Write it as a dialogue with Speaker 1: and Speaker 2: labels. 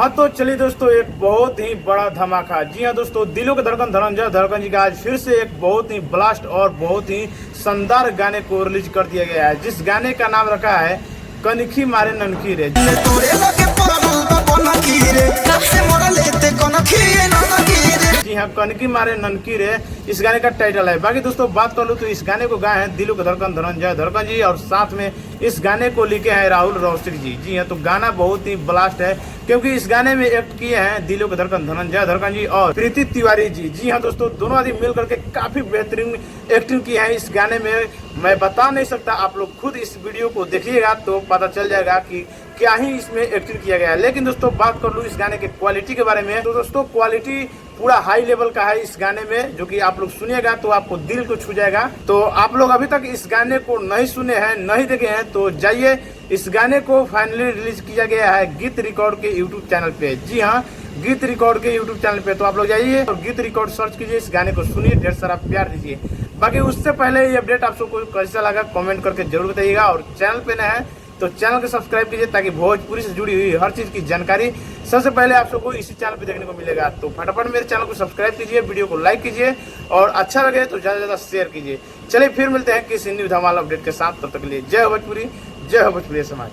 Speaker 1: हाँ तो चलिए दोस्तों, एक बहुत ही बड़ा धमाका। जी हाँ दोस्तों, दिलों के धड़कन धनंजय धड़कन जी का आज फिर से एक बहुत ही ब्लास्ट और बहुत ही शानदार गाने को रिलीज कर दिया गया है, जिस गाने का नाम रखा है कनखी मारे ननखी रे। जी हाँ, कनखी मारे ननकी रे इस गाने का टाइटल है। बाकी दोस्तों बात कर लूँ तो इस गाने को गाए हैं दिलों के धड़कन धनंजय धड़कन जी, और साथ में इस गाने को लिखे हैं राहुल रौशनी जी। जी हाँ, तो गाना बहुत ही ब्लास्ट है क्योंकि इस गाने में एक्ट किए हैं दिलों के धड़कन धनंजय धड़कन जी और प्रीति तिवारी जी। जी हाँ दोस्तों, दोनों आदमी मिल करके काफी बेहतरीन एक्टिंग की है इस गाने में। मैं बता नहीं सकता, आप लोग खुद इस वीडियो को देखिएगा तो पता चल जाएगा कि क्या ही इसमें एक्टिंग किया गया है। लेकिन दोस्तों बात कर लूँ इस गाने के क्वालिटी के बारे में, तो दोस्तों क्वालिटी पूरा हाई लेवल का है इस गाने में, जो कि आप लोग सुनिएगा तो आपको दिल को छू जाएगा। तो आप लोग अभी तक इस गाने को नहीं सुने हैं, नहीं देखे हैं, तो जाइए, इस गाने को फाइनली रिलीज किया गया है गीत रिकॉर्ड के यूट्यूब चैनल पे। जी हाँ, गीत रिकॉर्ड के यूट्यूब चैनल पे, तो आप लोग जाइए और गीत रिकॉर्ड सर्च कीजिए, इस गाने को सुनिए, ढेर सारा प्यार दीजिए। बाकी उससे पहले ये अपडेट आप सबको कैसा लगा कमेंट करके जरूर बताइएगा, और चैनल पे नया है तो चैनल को सब्सक्राइब कीजिए ताकि भोजपुरी से जुड़ी हुई हर चीज की जानकारी सबसे पहले आप सबको इसी चैनल पे देखने को मिलेगा। तो फटाफट मेरे चैनल को सब्सक्राइब कीजिए, वीडियो को लाइक कीजिए, और अच्छा लगे तो ज्यादा से ज्यादा शेयर कीजिए। चलिए फिर मिलते हैं किसी न्यू धमाल अपडेट के साथ, तब तक के लिए जय हो भोजपुरी, जय हो भोजपुरी समाज।